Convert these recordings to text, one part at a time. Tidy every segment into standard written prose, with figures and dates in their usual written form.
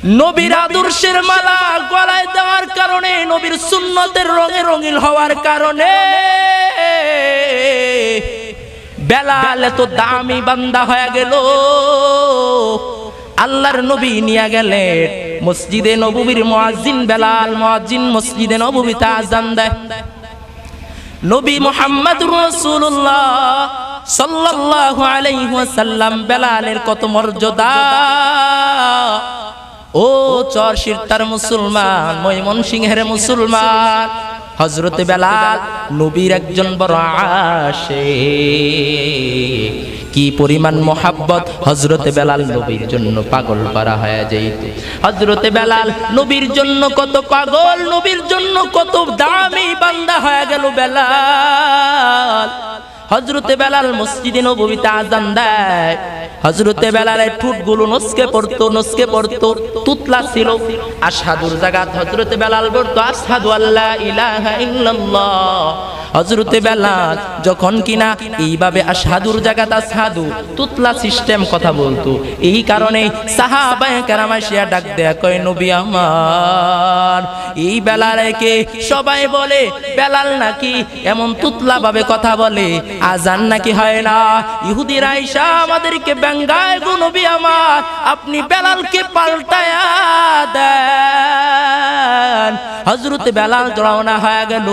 নবীর আদর্শের মালা গলায় দেওয়ার কারণে, নবীর সুন্নতের রঙে রঙিন হওয়ার কারণে বেলাল এত দামি বান্দা হয়ে গেল। আল্লাহর নবী নিয়ে গেলেন মসজিদে নববীর মুয়াজ্জিন বেলাল। মুয়াজ্জিন মসজিদে নববীতে আযান দেয়। নবী মুহাম্মদুর রাসূলুল্লাহ সাল্লাল্লাহু আলাইহি ওয়াসাল্লাম বেলালের কত মর্যাদা। ও চরশিরতার মুসলমান, ময়মনসিংহের মুসলমান, হযরত বেলাল নবীর একজন বড় আশিক। কি পরিমাণ মোহাব্বত হযরত বেলাল নবীর জন্য পাগল পারা হয়ে যাইত। হযরত বেলাল নবীর জন্য কত পাগল, নবীর জন্য কত দামি বান্দা হয়ে গেল বেলাল। হযরত বেলাল মসজিদে নববীতে আযান দেয়। হযরত বেলালের ঠোঁটগুলো নসকে পড়তো, তুতলা ছিল। আশহাদুর জায়গাত হযরত বেলাল বলতো আশহাদু আল্লা ইলাহা ইল্লাল্লাহ। হযরত বেলাল যখন কিনা এইভাবে আশহাদুর জায়গাত আশহাদু তুতলা সিস্টেম কথা বলতো, এই কারণে সাহাবায়ে কেরাম এসে ডাক দেয়া কয় নবী আমার, এই বেলালকে সবাই বলে বেলাল নাকি এমন তুতলা ভাবে কথা বলে, আযান নাকি হয় না। ইহুদিরা আয়েশা আমাদেরকে ব্যঙ্গায়, গো নবী আমার আপনি বেলালকে পাল্টায়া দেন। হযরত বেলাল রওনা হয়ে গেল।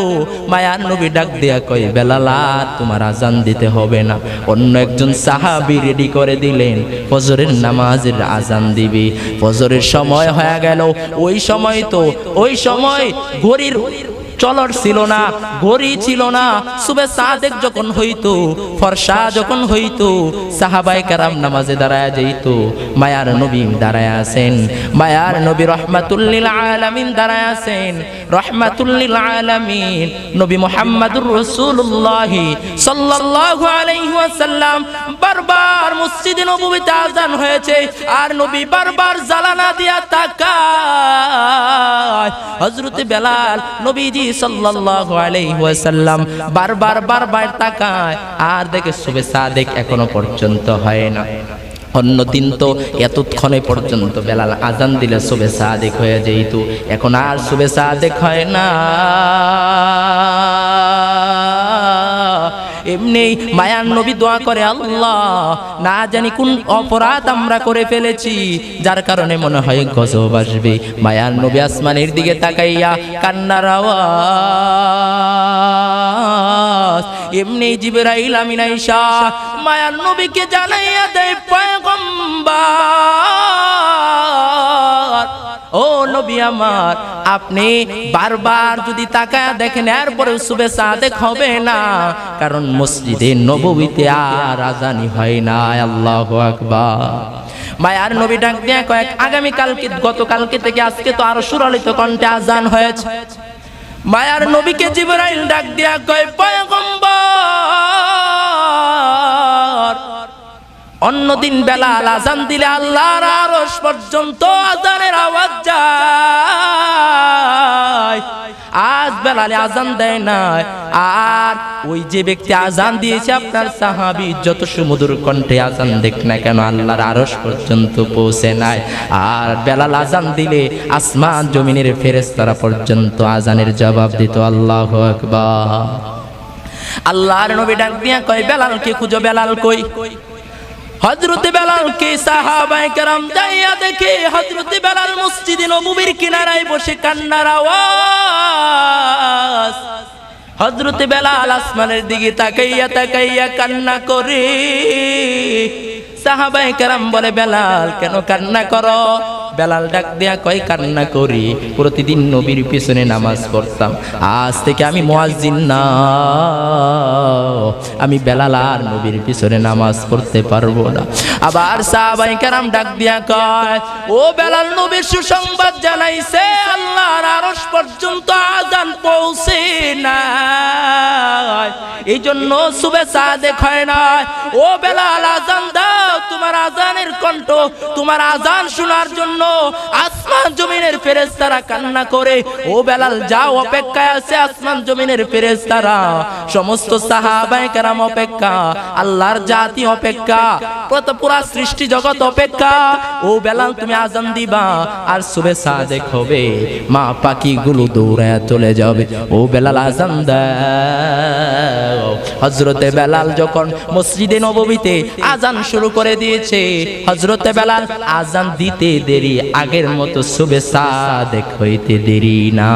মায়ার নবী ডাক দিয়া কয় বেলাল আর তোমার আযান দিতে হবে না। অন্য একজন সাহাবী রেডি করে দিলেন, ফজরের নামাজের আযান দিবে। ফজরের সময় হয়ে গেল। ওই সময় ঘড়ির চলর ছিল না, ঘড়ি ছিল না। সুবে সাদেক যখন হইতো, ফরসা যখন হইতো, সাহাবায়ে কেরাম নামাজে দাঁড়ায়া যাইত। মায়ার নবী দাঁড়ায় আছেন, মায়ার নবী রাহমাতুল লিল আলামিন দাঁড়ায় আছেন। রাহমাতুল লিল আলামিন নবী মুহাম্মদুর রাসূলুল্লাহ সাল্লাল্লাহু আলাইহি ওয়াসাল্লাম বারবার মসজিদে নববীতে আযান হয়েছে, আর নবী বারবার জানালা দিয়া তাকায়। হযরত বেলাল নবীজি সাল্লাল্লাহু আলাইহি ওয়াসাল্লাম বারবার তাকায়, আর দেখে সুবে সাদেক এখনো পর্যন্ত হয় না। অন্য দিন তো এতক্ষণে পর্যন্ত বেলাল আযান দিলে সুবে সাদেক হয়ে যেত, এখন আর সুবে সাদেক হয় না। এমনি মায়ার নবী দোয়া করে, আল্লাহ না জানি কোন অপরাধ আমরা করে ফেলেছি যার কারণে মনে হয় গজব আসবে। মায়ার নবী আসমানের দিকে তাকাইয়া কান্নার আওয়াজ। এমনি জিবরাইল আমিন আয়েশা মায়ার নবীকে জানাইয়া দেয়, পয়গম্বর ও নবী আমার, আপনি বারবার যদি তাকায়া দেখেন এরপরেও সুবে সাদেক হবে না, কারণ মসজিদে নববীতে আর আযানই হয় না। আল্লাহু আকবার। মায়ার নবী ডাক দিয়া কয়েক আগামীকালকে, গতকালকে থেকে আজকে তো আরো সুরালিত কণ্ঠে আযান হয়েছে। মায়ার নবীকে জিবরাইল ডাক দিয়া কয়, পয়গম্বর অন্যদিন বেলাল আযান দিলে আল্লাহর আরশ পর্যন্ত আযানের আওয়াজ যায়, আজ বেলালে আযান দেয় না। আর ওই যে ব্যক্তি আযান দিয়েছে আপনার সাহাবী, যত সুমধুর কণ্ঠে আযান দেখ না কেন আল্লাহর আরশ পর্যন্ত পৌঁছে নাই। আর বেলাল আযান দিলে আসমান জমিনের ফেরেশতারা পর্যন্ত আযানের জবাব দিত। আল্লাহু আকবার। আল্লাহর নবী ডাক দিয়া কয়, বেলালকে খুঁজো, বেলাল কই? হযরত বেলালকে সাহাবায়ে কেরাম যাইয়া দেখে হযরত বেলাল মসজিদে নববীর কিনারায় বসে কান্নার আওয়াজ। হযরত বেলাল আসমানের দিকে তাকাইয়া কান্না করে। সাহাবায়ে কেরাম বলে, বেলাল কেন কান্না করো? বেলাল ডাক দিয়া কয়, কান্না করি, প্রতিদিন নবীর পিছনে নামাজ পড়তাম, আজ থেকে আমি মুয়াজ্জিন না, আমি বেলাল আর নবীর পিছনে নামাজ পড়তে পারবো না। আবার সাহাবায়ে কেরাম ডাক দিয়া কয়, ও বেলাল, নবীর সুসংবাদ জানাইছে আল্লাহর আরশ পর্যন্ত আযান পৌঁছে নাই, এই জন্য সুবে সাদেক হয় না। ও বেলাল আযান দাও, তোমার আযানের কণ্ঠ, তোমার আযান শোনার জন্য আসমান জমিনের ফেরেশতারা কান্না করে, ও বেলাল যাও, অপেক্ষায় আছে আসমান জমিনের ফেরেশতারা, সমস্ত সাহাবায়ে কেরাম অপেক্ষা, আল্লাহর জাতি অপেক্ষা, পুরা সৃষ্টি জগৎ অপেক্ষা। ও বেলাল তুমি আজান দিবা আর সুবে সাদেক হবে, মা পাখিগুলো দৌড়ায় চলে যাবে। ও বেলাল আজান দাও। হযরতে বেলাল যখন মসজিদে নববীতে আজান শুরু করে দিয়েছে, হযরতে বেলাল আজান দিতে দেরি, আগের মতো সুবে সাদেক হইতে দেরি না।